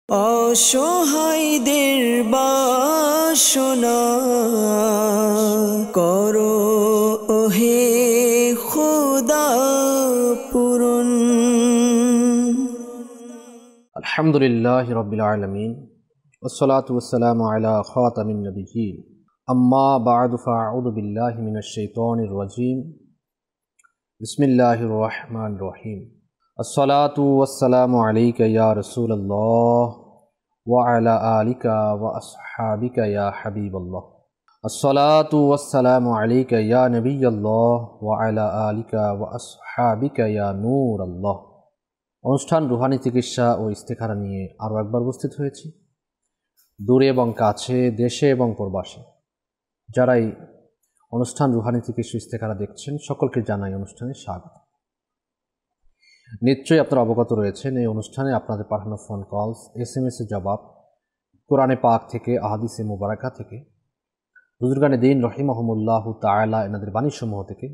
অসহায়দের বাসনা করো ওহে খোদা পূরণ। আলহামদুলিল্লাহি রাব্বিল আলামিন ওয়াসসালাতু ওয়াসসালামু আলা খাতামিন নাবিয়্যিন আম্মা বা'দু ফাআউযু বিল্লাহি মিনাশ শাইতানির রাজীম বিসমিল্লাহির রহমানির রহিম আসসালাতু ওয়াসসালামু আলাইকা ইয়া রাসূলুল্লাহ ওয়া আলা আলিকা ওয়া আসহাবিকা ইয়া হাবিবাল্লাহ আসসালাতু ওয়াসসালামু আলাইকা ইয়া নবিয়্যাল্লাহ ওয়া আলা আলিকা ওয়া আসহাবিকা ইয়া নূরাল্লাহ। অনুষ্ঠান রুহানি চিকিৎসা ও ইস্তেখারা নিয়ে আরও একবার উপস্থিত হয়েছি। দূরে এবং কাছে, দেশে এবং প্রবাসে যারাই অনুষ্ঠান রুহানি চিকিৎসা ইস্তেখারা দেখছেন সকলকে জানাই অনুষ্ঠানে স্বাগত। নিশ্চয়ই আপনারা অবগত রয়েছেন এই অনুষ্ঠানে আপনাদের পাঠানো ফোন কলস, SMS এর জবাব, কোরআনে পাক থেকে, আহাদিসে মুবারাকা থেকে, বুজুর্গানে দ্বীন রহিমাহুমুল্লাহু তাআলা এনাদের বাণীসমূহ থেকে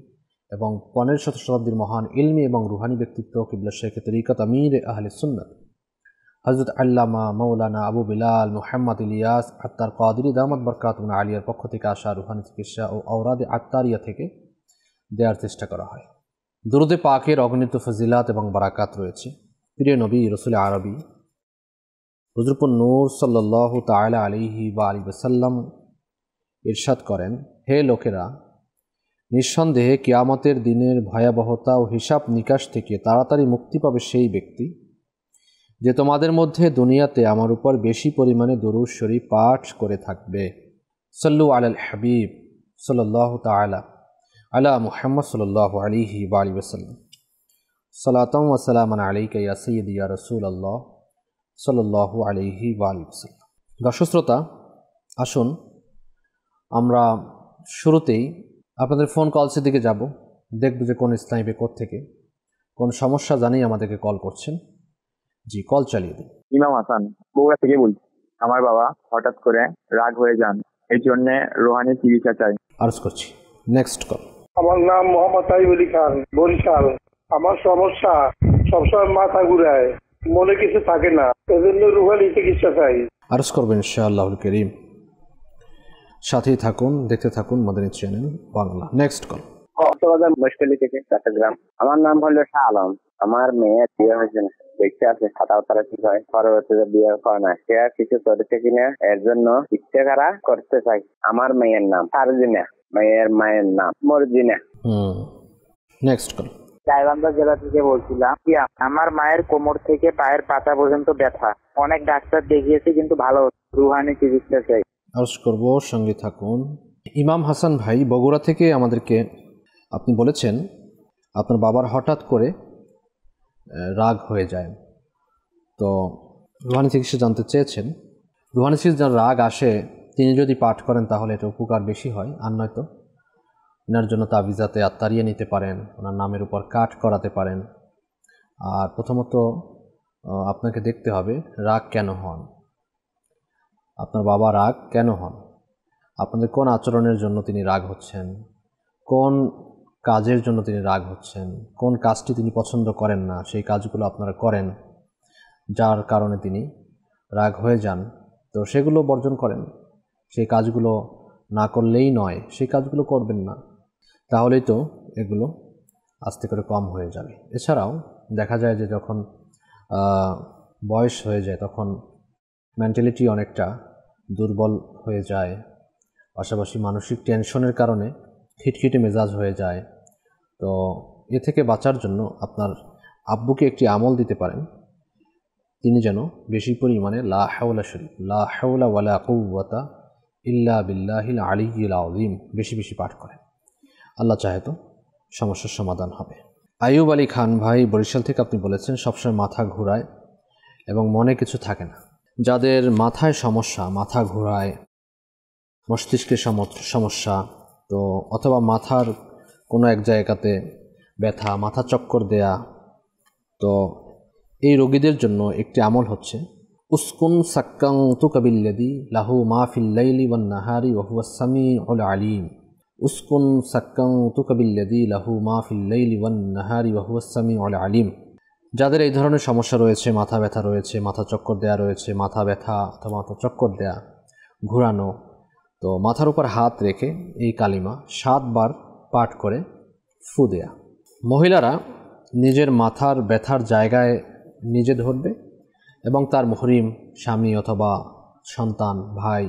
এবং 15 শতাব্দীর মহান ইলমি এবং রুহানি ব্যক্তিত্ব কিবলা শেখ তরিকত আমির আহলে সুন্নাত হযরত আল্লামা মাওলানা আবু বিলাল মুহাম্মদ ইলিয়াস আত্তার কাদরি দামাত বরকাতুন আলিয়ার পক্ষ থেকে আসা রুহানি চিকিৎসা ও আওরাদে আত্তারিয়া থেকে দেওয়ার চেষ্টা করা হয়। দুরুদে পাকের অগণিত ফজিলাত এবং বারাকাত রয়েছে। প্রিয় নবী রসুল আরবি হুজুরপুর নূর সাল্লাল্লাহু তাআলা আলাইহি ওয়া আলিহি ওয়াসাল্লাম ইরশাদ করেন, হে লোকেরা, নিঃসন্দেহে কিয়ামতের দিনের ভয়াবহতা ও হিসাব নিকাশ থেকে তাড়াতাড়ি মুক্তি পাবে সেই ব্যক্তি যে তোমাদের মধ্যে দুনিয়াতে আমার উপর বেশি পরিমাণে দরুদ শরীফ পাঠ করে থাকবে। সাল্লু আলাল হাবিব সাল্লাল্লাহু তাআলা আলা মুহাম্মদ সাল্লাল্লাহু আলাইহি ওয়া আলিহি ওয়াসাল্লাম। সালাতাম ওয়া সালামান আলাইকা ইয়া সাইয়্যিদি ইয়া রাসূলুল্লাহ সাল্লাল্লাহু আলাইহি ওয়া আলিহি ওয়াসাল্লাম। দর্শক শ্রোতা, আসুন আমরা শুরুতেই আপনাদের ফোন কলসের দিকে যাব, দেখব যে কোন ইসলামী বেকর থেকে কোন সমস্যা জানিয়ে আমাদেরকে কল করছেন। জি, কল চালিয়ে দিন। ইমাম হাসান, বগুড়া থেকে বলছি। আমার বাবা হঠাৎ করে রাগ হয়ে যান, এই জন্য রোহানি চিকিৎসা চাই। আরজ করছি, নেক্সট কল। আমার নাম মোহাম্মদ তাইব আলী খান, বরিশাল। আমার সমস্যা সবসময় মাথা ঘুরায়, মনে কিছু থাকে না, এজন্য রুহানি চিকিৎসা চাই। আরজ করবেন ইনশাআল্লাহুল কারীম। সাথেই থাকুন, দেখতে থাকুন Madani channel Bangla. Next call. মুশকিলি থেকে চট্টগ্রাম। আমার নাম হলো শাহ আলম। আমার মেয়ে বিয়ে হয়েছে না, দেখতে আছে খাতাওতারা ঠিক হয়, পরবর্তীতে বিয়ে করে না। সে কিছু করেছে কিনা এর জন্য ইস্তেখারা করতে চাই। আমার মেয়ের নাম সারজিনা, মেয়ের মায়ের নাম মর্জিনা। Next call. গাইবান্ধা জেলা থেকে বলছিলাম। আমার মায়ের কোমর থেকে পায়ের পাতা পর্যন্ত ব্যথা, অনেক ডাক্তার দেখিয়েছি কিন্তু ভালো, রুহানি চিকিৎসা চাই। আরজ করব, সঙ্গে থাকুন। ইমাম হাসান ভাই বগুড়া থেকে আমাদেরকে আপনি বলেছেন আপনার বাবার হঠাৎ করে রাগ হয়ে যায়, তো রুহানি চিকিৎসা জানতে চেয়েছেন। রুহানি চিকিৎসা রাগ আসে তিনি যদি পাঠ করেন তাহলে এটা উপকার বেশি হয়, আর নয়তো ওনার জন্য তাবিজাতে আত্তারিয়া নিতে পারেন, ওনার নামের উপর কাট করাতে পারেন। আর প্রথমত আপনাকে দেখতে হবে রাগ কেন হন, আপনার বাবা রাগ কেন হন, আপনাদের কোন আচরণের জন্য তিনি রাগ হচ্ছেন, কোন কাজের জন্য তিনি রাগ হচ্ছেন, কোন কাজটি তিনি পছন্দ করেন না, সেই কাজগুলো আপনারা করেন যার কারণে তিনি রাগ হয়ে যান, তো সেগুলো বর্জন করেন। সেই কাজগুলো না করলেই নয়, সেই কাজগুলো করবেন না, তাহলেই তো এগুলো আস্তে করে কম হয়ে যাবে। এছাড়াও দেখা যায় যে যখন বয়স হয়ে যায় তখন মেন্টালিটি অনেকটা দুর্বল হয়ে যায়, পাশাপাশি মানসিক টেনশনের কারণে খিটখিটে মেজাজ হয়ে যায়। তো এ থেকে বাঁচার জন্য আপনার আব্বুকে একটি আমল দিতে পারেন, তিনি যেন বেশি পরিমাণে লা হাওলা শরীফ, লা হাওলা ওয়ালা কুওয়াতা ইল্লা বিল্লাহিল আলিয়্যিল আযীম বেশি বেশি পাঠ করেন। আল্লাহ চাহে তো সমস্যার সমাধান হবে। আইয়ুব আলী খান ভাই বরিশাল থেকে আপনি বলেছেন সবসময় মাথা ঘোরায় এবং মনে কিছু থাকে না। যাদের মাথায় সমস্যা, মাথা ঘোরায়, মস্তিষ্কের সমস্যা, তো অথবা মাথার কোনো এক জায়গাতে ব্যথা, মাথা চক্কর দেয়া, তো এই রোগীদের জন্য একটি আমল হচ্ছে উসকুন সাক্কাং তুকাবিল্লাযী লাহু মা ফিল লাইলি ওয়ান নাহারি ওয়া হুয়াস সামিউল আলীম। উসকুন সাক্কাং তুকাবিল্লাযী লাহু মা ফিল লাইলি ওয়ান নাহারি ওয়া হুয়াস সামিউল আলীম। যাদের এই ধরনের সমস্যা রয়েছে, মাথা ব্যথা রয়েছে, মাথা চক্কর দেয়া রয়েছে, মাথা ব্যথা অথবা মাথা চক্কর দেয়া, ঘোরানো, তো মাথার উপর হাত রেখে এই কালিমা 7 বার পাঠ করে ফু দেয়া। মহিলারা নিজের মাথার ব্যথার জায়গায় নিজে ধরবে এবং তার মুহরিম স্বামী অথবা সন্তান, ভাই,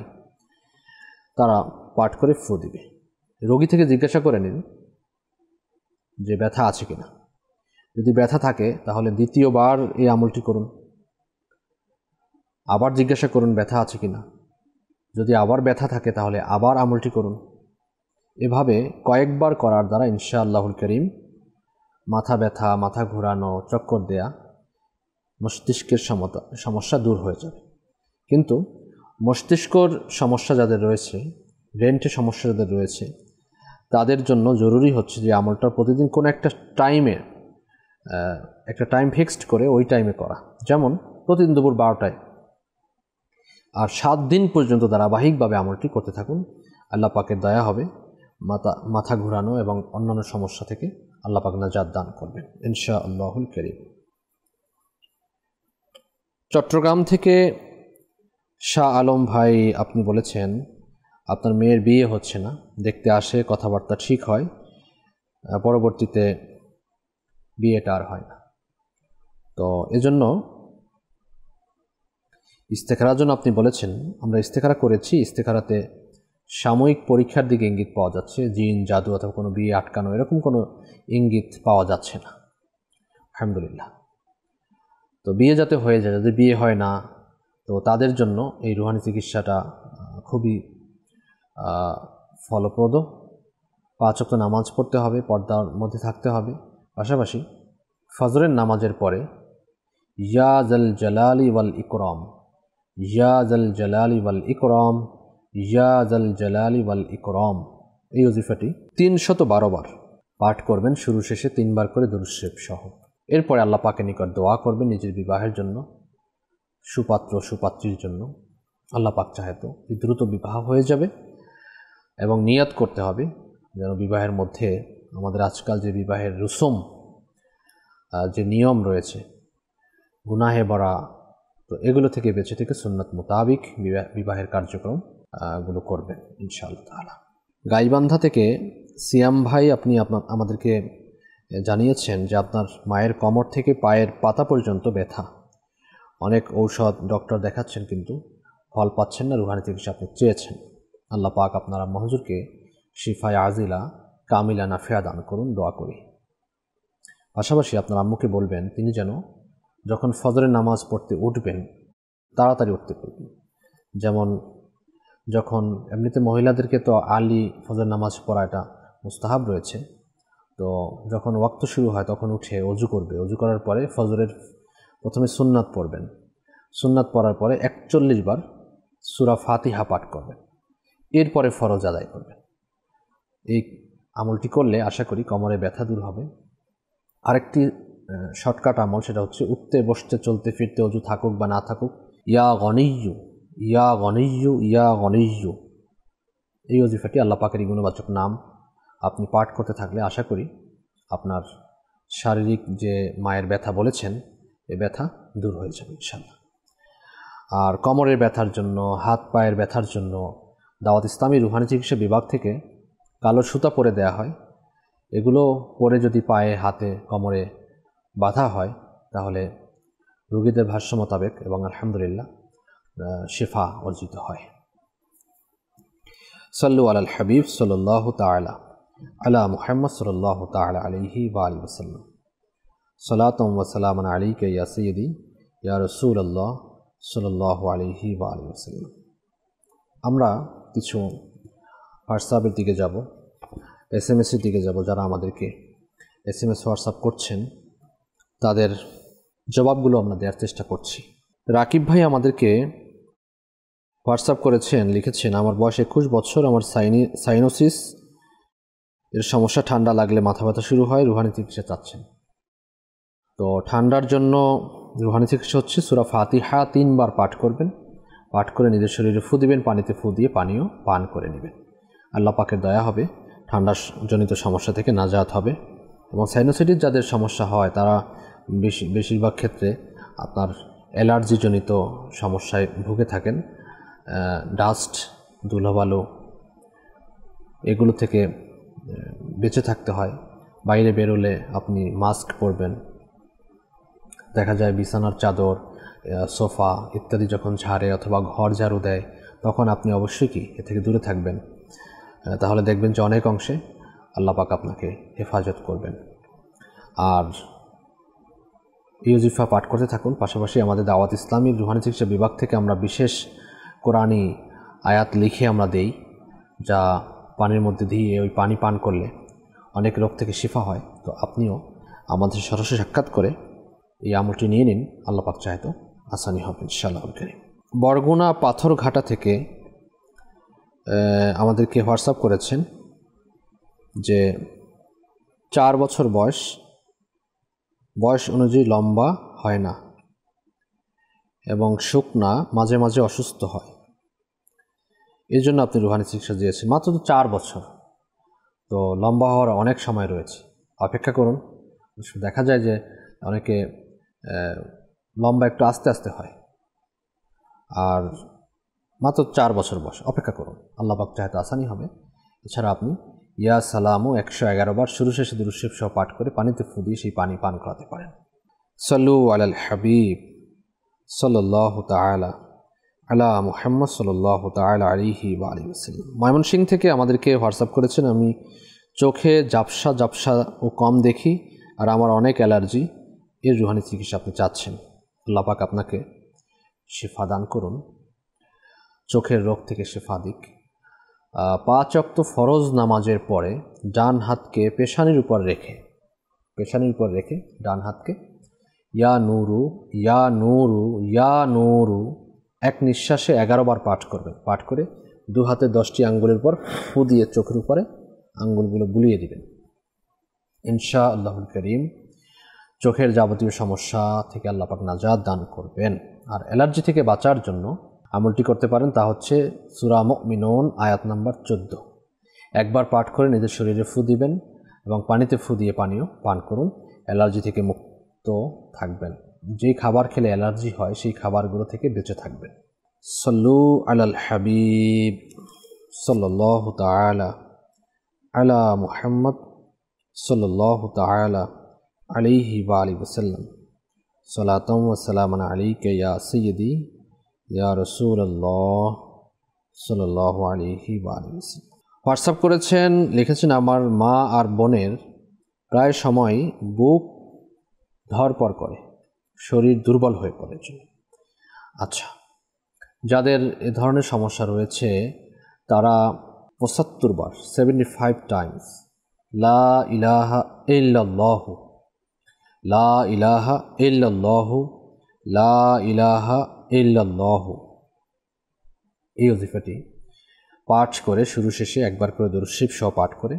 তারা পাঠ করে ফু দিবে। রোগী থেকে জিজ্ঞাসা করে নিন যে ব্যথা আছে কিনা। যদি ব্যথা থাকে তাহলে দ্বিতীয়বার এই আমলটি করুন। আবার জিজ্ঞাসা করুন ব্যথা আছে কিনা। যদি আবার ব্যথা থাকে তাহলে আবার আমলটি করুন। এভাবে কয়েকবার করার দ্বারা ইনশাআল্লাহুল করিম মাথা ব্যথা, মাথা ঘোরানো, চক্কর দেয়া, মস্তিষ্কের সমস্যা দূর হয়ে যাবে। কিন্তু মস্তিষ্কর সমস্যা যাদের রয়েছে, ব্রেনটে সমস্যা যাদের রয়েছে, তাদের জন্য জরুরি হচ্ছে যে আমলটা প্রতিদিন কোনো একটা টাইমে, একটা টাইম ফিক্সড করে ওই টাইমে করা। যেমন প্রতিদিন দুপুর 12টায়, আর 7 দিন পর্যন্ত ধারাবাহিকভাবে আমলটি করতে থাকুন। আল্লাহ পাকের দয়া হবে, মাথা ঘোরানো এবং অন্যান্য সমস্যা থেকে আল্লাহ পাক নাজাত দান করবেন ইনশাআল্লাহুল কারীম। চট্টগ্রাম থেকে শাহ আলম ভাই আপনি বলেছেন আপনার মেয়ের বিয়ে হচ্ছে না, দেখতে আসে, কথাবার্তা ঠিক হয়, পরবর্তীতে বিয়েটা আর হয় না। তো এজন্য ইস্তেখারার জন্য আপনি বলেছেন, আমরা ইস্তেখারা করেছি, ইস্তেখারাতে সাময়িক পরীক্ষার দিকে ইঙ্গিত পাওয়া যাচ্ছে, জিন, জাদু অথবা কোনো বিয়ে আটকানো এরকম কোনো ইঙ্গিত পাওয়া যাচ্ছে না, আলহামদুলিল্লাহ। তো বিয়ে যাতে হয়ে যায়, যদি বিয়ে হয় না তো তাদের জন্য এই রুহানি চিকিৎসাটা খুবই ফলপ্রদ। 5 ওয়াক্ত নামাজ পড়তে হবে, পর্দার মধ্যে থাকতে হবে। পাশাপাশি ফজরের নামাজের পরে ইয়া জাল জালালি ওয়াল ইকরাম, ইয়া জাল জালালি ওয়াল ইকরাম, ইয়া জাল জালালি ওয়াল ইকরাম, এই ওজিফাটি 312 বার পাঠ করবেন, শুরু শেষে 3 বার করে দুরূদ শরীফ সহ। এরপরে আল্লাহ পাকের নিকট দোয়া করবেন নিজের বিবাহের জন্য, সুপাত্র সুপাত্রীর জন্য। আল্লাহ পাক চাহে তো দ্রুত বিবাহ হয়ে যাবে এবং নিয়ত করতে হবে যেন বিবাহের মধ্যে আমাদের আজকাল যে বিবাহের রুসুম, যে নিয়ম রয়েছে, গুনাহে ভরা, তো এগুলো থেকে বেঁচে থেকে সুন্নাত মোতাবিক বিবাহের কার্যক্রম গুলো করবেন ইনশাআল্লাহ তাআলা। গাইবান্ধা থেকে সিয়াম ভাই আপনি আমাদেরকে জানিয়েছেন যে আপনার মায়ের কোমর থেকে পায়ের পাতা পর্যন্ত ব্যথা, অনেক ঔষধ ডক্টর দেখাচ্ছেন কিন্তু ফল পাচ্ছেন না, রুহানি চিকিৎসা আপনি চেয়েছেন। আল্লাহ পাক আপনার আম্মা হুজুরকে শিফায়ে আজিলা কামিলা নাফিয়া দান করুন, দোয়া করি। পাশাপাশি আপনার আম্মুকে বলবেন তিনি যেন যখন ফজরের নামাজ পড়তে উঠবেন তাড়াতাড়ি উঠতে পারবেন। যেমন যখন এমনিতে মহিলাদেরকে তো আলি ফজর নামাজ পড়া এটা মুস্তাহাব রয়েছে, তো যখন ওয়াক্ত শুরু হয় তখন উঠে অজু করবে, অজু করার পরে ফজরের প্রথমে সুন্নাত পড়বেন, সুন্নাত পড়ার পরে 41 বার সূরা ফাতিহা পাঠ করবেন, এরপরে ফরজ আদায় করবেন। এই আমলটি করলে আশা করি কোমরে ব্যথা দূর হবে। আরেকটি শর্টকাট আমল, সেটা হচ্ছে উঠতে বসতে চলতে ফিরতে অজু থাকুক বা না থাকুক, ইয়া গনিয়্যু ইয়া গনিয়্যু ইয়া গনিয়্যু, এই ওজিফাটি আল্লাহ পাকের গুণবাচক নাম আপনি পাঠ করতে থাকলে আশা করি আপনার শারীরিক যে মায়ের ব্যথা বলেছেন এই ব্যথা দূর হয়ে যাবে ইনশাআল্লাহ। আর কোমরের ব্যথার জন্য, হাত পায়ের ব্যথার জন্য দাওয়াত ইসলামী রুহানি চিকিৎসা বিভাগ থেকে কালো সুতা পরে দেয়া হয়। এগুলো পরে যদি পায়ে, হাতে, কোমরে বাধা হয় তাহলে রোগীদের ভাষ্য মোতাবেক এবং আলহামদুলিল্লাহ শিফা অর্জিত হয়। সাল্লু আলাল হাবিব সাল্লাল্লাহু তাআলা আলা মুহাম্মদ সাল্লাল্লাহু তাআলা আলাইহি ওয়া আলিহি ওয়াসাল্লাম। সালাতুম ওয়া সালামান আলাইকা ইয়া সাইয়্যিদি ইয়া রাসূলুল্লাহ সাল্লাল্লাহু আলাইহি ওয়া আলিহি ওয়াসাল্লাম। আমরা কিছু হোয়াটসঅ্যাপের দিকে যাব, এসএমএসের দিকে যাব। যারা আমাদেরকে এসএমএস হোয়াটসঅ্যাপ করছেন তাদের জবাবগুলো আমরা দেওয়ার চেষ্টা করছি। রাকিব ভাই আমাদেরকে হোয়াটসঅ্যাপ করেছেন, লিখেছেন আমার বয়স 21 বছর, আমার সাইনোসিস এর সমস্যা, ঠান্ডা লাগলে মাথা ব্যথা শুরু হয়, রুহানি চিকিৎসা চাচ্ছেন। তো ঠান্ডার জন্য রুহানি চিকিৎসা হচ্ছে সূরা ফাতিহা 3 বার পাঠ করবেন, পাঠ করে নিজের শরীরে ফু দিবেন, পানিতে ফু দিয়ে পানিও পান করে নেবেন। আল্লাহ পাকের দয়া হবে, ঠান্ডাজনিত সমস্যা থেকে নাজাত হবে। এবং সাইনোসাইটিস যাদের সমস্যা হয় তারা বেশিরভাগ ক্ষেত্রে আপনার অ্যালার্জিজনিত সমস্যায় ভুগে থাকেন। ডাস্ট, ধুলোবালু এগুলো থেকে বেঁচে থাকতে হয়। বাইরে বেরোলে আপনি মাস্ক পরবেন। দেখা যায় বিছানার চাদর, সোফা ইত্যাদি যখন ঝাড়ে অথবা ঘর ঝাড়ু দেয় তখন আপনি অবশ্যই এ থেকে দূরে থাকবেন। তাহলে দেখবেন যে অনেক অংশে আল্লাহ পাক আপনাকে হেফাজত করবেন। আর ইউজিফা পাঠ করতে থাকুন। পাশাপাশি আমাদের দাওয়াত ইসলামীর রুহানি চিকিৎসা বিভাগ থেকে আমরা বিশেষ কোরআনি আয়াত লিখে আমরা দেই, যা পানির মধ্যে দিয়ে ওই পানি পান করলে অনেক রোগ থেকে শিফা হয়। তো আপনিও আমাদের সরাসরি সাক্ষাৎ করে এই আমলটি নিয়ে নিন, আল্লাহ পাক চাহে তো আসানি হবে ইনশাআল্লাহ। বরগুনা পাথরঘাটা থেকে আমাদেরকে হোয়াটসঅ্যাপ করেছেন যে 4 বছর বয়স অনুযায়ী লম্বা হয় না এবং শুকনা, মাঝে মাঝে অসুস্থ হয়। এই জন্য আপনি রুহানি চিকিৎসা দিয়েছেন। মাত্র তো 4 বছর, তো লম্বা হওয়ার অনেক সময় রয়েছে, অপেক্ষা করুন। দেখা যায় যে অনেকে লম্বা একটু আস্তে আস্তে হয়, আর মাত্র 4 বছর বয়স, অপেক্ষা করুন, আল্লাহ পাক চাহে তো আসানি হবে। এছাড়া আপনি ইয়া সালামু 111 বার শুরু শেষে দুরূদ শরীফ সহ পাঠ করে পানিতে ফু দিয়ে সেই পানি পান করাতে পারেন। সাল্লু আলাল হাবিব সাল্লাল্লাহু তাআলা আলা মুহাম্মদ সাল্লাল্লাহু তাআলা আলাইহি ওয়া আলিহি ওয়াসাল্লাম। ময়মনসিংহ থেকে আমাদেরকে হোয়াটসঅ্যাপ করেছেন, আমি চোখে ঝাপসা ও কম দেখি আর আমার অনেক অ্যালার্জি, এর রুহানি চিকিৎসা আপনি চাচ্ছেন। আল্লাহ পাক আপনাকে শিফা দান করুন, চোখের রোগ থেকে শিফা দিক। 5 ওয়াক্ত ফরজ নামাজের পরে ডান হাতকে পেশানির উপর রেখে ডান হাতকে ইয়া নূরু ইয়া নূরু ইয়া নূরু এক নিঃশ্বাসে 11 বার পাঠ করবেন। পাঠ করে 2 হাতে 10টি আঙ্গুলের পর ফু দিয়ে চোখের উপরে আঙ্গুলগুলো বুলিয়ে দিবেন। ইনশাআল্লাহুল করিম চোখের যাবতীয় সমস্যা থেকে আল্লাহ পাক নাজাত দান করবেন। আর অ্যালার্জি থেকে বাঁচার জন্য আমলটি করতে পারেন, তা হচ্ছে সূরা মুমিনুন আয়াত নাম্বার 14। একবার পাঠ করে নিজের শরীরে ফু দিবেন এবং পানিতে ফু দিয়ে পানীয় পান করুন, অ্যালার্জি থেকে মুক্ত থাকবেন। যেই খাবার খেলে অ্যালার্জি হয় সেই খাবারগুলো থেকে বেঁচে থাকবেন। সাল্লু আলাল হাবিব সাল্লাল্লাহু তাআলা আলা মুহাম্মদ সাল্লাল্লাহু তাআলা আলাইহি ওয়া আলিহি ওয়াসাল্লাম। সালাতাম ওয়া সালামান আলাইকা ইয়া সাইয়্যিদি ইয়া রাসূলুল্লাহ সাল্লাল্লাহু আলাইহি ওয়া আলিহি ওয়াসাল্লাম। হোয়াটসঅ্যাপ করেছেন, লিখেছেন আমার মা আর বোনের প্রায় সময় বুক ধরপর করে, শরীর দুর্বল হয়ে পড়ে। আচ্ছা, যাদের এ ধরনের সমস্যা রয়েছে তারা 75 বার 75 টাইমস লা ইলাহা ইল্লাল্লাহু লা ইলাহা ইল্লাল্লাহু লা ইলাহা ইল্লাল্লাহু এই ওজিফাটি পাঠ করে শুরু শেষে একবার করে দুরূদ শরীফ সহ পাঠ করে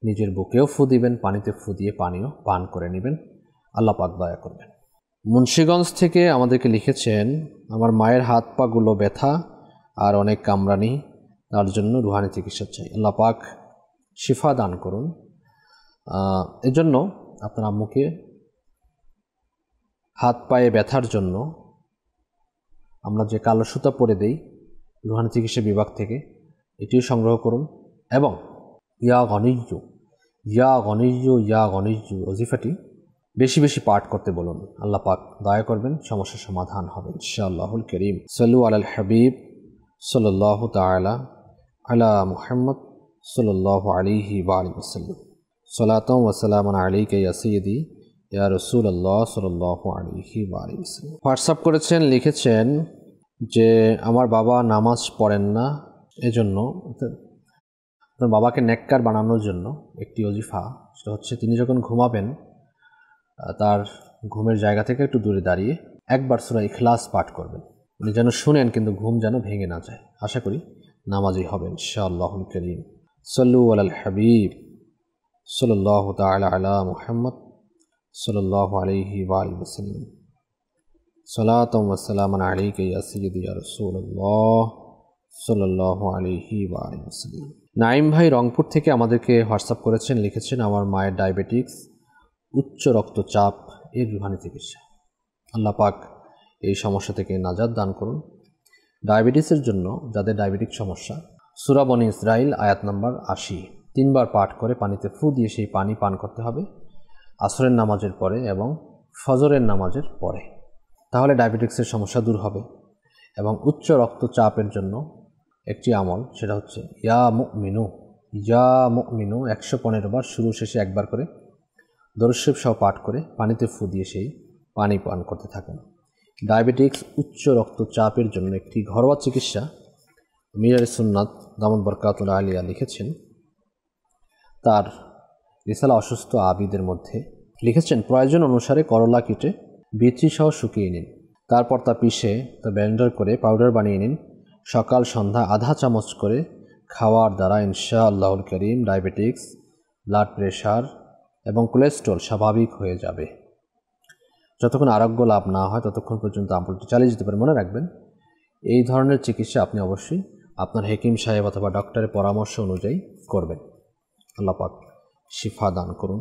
নিজের বুকেও ফু দিবেন, পানিতে ফু দিয়ে পানীয় পান করে নেবেন, আল্লাহ পাক দয়া করবেন। মুন্সিগঞ্জ থেকে আমাদেরকে লিখেছেন, আমার মায়ের হাত পাগুলো ব্যথা আর অনেক কামড়ানি, তার জন্য রুহানি চিকিৎসা চাই, আল্লাহ পাক শিফা দান করুন। এজন্য আপনার আম্মুকে হাত পায়ে ব্যথার জন্য আমরা যে কালো সুতা পরে দেই রুহানি চিকিৎসা বিভাগ থেকে, এটিও সংগ্রহ করুন এবং ইয়া গনিজ্জু ইয়া গনিজ্জু ইয়া গনিজ্জু ওজিফাটি বেশি বেশি পাঠ করতে বলুন, আল্লাহ পাক দয়া করবেন, সমস্যার সমাধান হবে ইনশাআল্লাহুল করিম। সাল্লু আলাল হাবিব সাল্লাল্লাহু তাআলা আলা মুহাম্মদ সাল্লাল্লাহু আলাইহি ওয়া আলিহি ওয়াসাল্লাম। সালাতাম ওয়া সালামান আলাইকা ইয়া সাইয়্যিদি ইয়া রাসূলুল্লাহ সাল্লাল্লাহু আলাইহি ওয়া আলিহি ওয়াসাল্লাম। হোয়াটসঅ্যাপ করেছেন, লিখেছেন যে আমার বাবা নামাজ পড়েন না, এজন্য আপনার বাবাকে নেককার বানানোর জন্য একটি ওজিফা, সেটা হচ্ছে তিনি যখন ঘুমাবেন তার ঘুমের জায়গা থেকে একটু দূরে দাঁড়িয়ে একবার সূরা ইখলাস পাঠ করবেন। উনি যেন শুনেন কিন্তু ঘুম যেন ভেঙে না যায়। আশা করি নামাজি হবেন ইনশাআল্লাহুল করিম। সাল্লু আলাল হাবিব সাল্লাল্লাহু তাআলা আলা মুহাম্মদ সাল্লাল্লাহু আলাইহি ওয়া আলিহি ওয়াসাল্লাম। সালাতাম ওয়া সালামান আলাইকা ইয়া সাইয়্যিদি ইয়া রাসূলুল্লাহ সাল্লাল্লাহু আলাইহি ওয়া আলিহি ওয়াসাল্লাম। নাইম ভাই রংপুর থেকে আমাদেরকে হোয়াটসঅ্যাপ করেছেন, লিখেছেন আমার মায়ের ডায়াবেটিক্স, উচ্চ রক্তচাপ এর রুহানি চিকিৎসা। আল্লাহ পাক এই সমস্যা থেকে নাজাত দান করুন। ডায়াবেটিসের জন্য যাদের ডায়াবেটিক সমস্যা, সূরা বনী ইসরাইল আয়াত নম্বর 80 3বার পাঠ করে পানিতে ফু দিয়ে সেই পানি পান করতে হবে আসরের নামাজের পরে এবং ফজরের নামাজের পরে, তাহলে ডায়াবেটিক্সের সমস্যা দূর হবে। এবং উচ্চ রক্তচাপের জন্য একটি আমল, সেটা হচ্ছে ইয়া মুমিনু 115 বার শুরু শেষে একবার করে দরুদ শরীফ সহ পাঠ করে পানিতে ফু দিয়ে সেই পানি পান করতে থাকুন। ডায়াবেটিক্স উচ্চ রক্তচাপের জন্য একটি ঘরোয়া চিকিৎসা মিরার সুন্নাত দামত বরকাতুল্লাহ আলিয়া লিখেছেন তার রিসালা অসুস্থ আবিদের মধ্যে। লিখেছেন, প্রয়োজন অনুসারে করলা কেটে বিচি সহ শুকিয়ে নিন, তারপর তা পিষে তা ব্লেন্ডার করে পাউডার বানিয়ে নিন। সকাল সন্ধ্যা আধা চামচ করে খাওয়ার দ্বারা ইনশাআল্লাহুল করিম ডায়াবেটিক্স, ব্লাড প্রেশার এবং কোলেস্ট্রল স্বাভাবিক হয়ে যাবে। যতক্ষণ আরোগ্য লাভ না হয় ততক্ষণ পর্যন্ত আমলটি চালিয়ে যেতে পারে। মনে রাখবেন, এই ধরনের চিকিৎসা আপনি অবশ্যই আপনার হেকিম সাহেব অথবা ডক্টরের পরামর্শ অনুযায়ী করবেন। আল্লাহ পাক শিফা দান করুন,